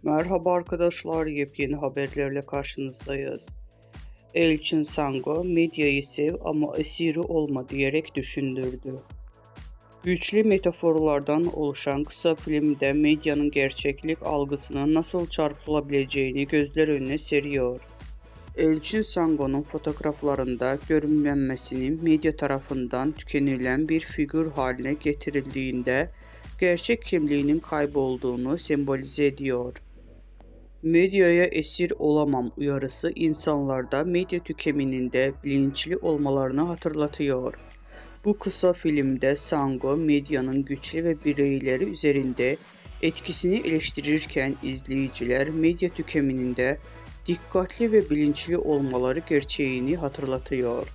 Merhaba arkadaşlar, yepyeni haberlerle karşınızdayız. Elçin Sango, medyayı sev ama esiri olma diyerek düşündürdü. Güçlü metaforlardan oluşan kısa filmde medyanın gerçeklik algısına nasıl çarpılabileceğini gözler önüne seriyor. Elçin Sango'nun fotoğraflarında görünmemesinin medya tarafından tükenilen bir figür haline getirildiğinde gerçek kimliğinin kaybolduğunu sembolize ediyor. Medyaya esir olamam uyarısı insanlarda medya tüketiminde bilinçli olmalarını hatırlatıyor. Bu kısa filmde Sango medyanın güçlü ve bireyleri üzerinde etkisini eleştirirken izleyiciler medya tüketiminde dikkatli ve bilinçli olmaları gerçeğini hatırlatıyor.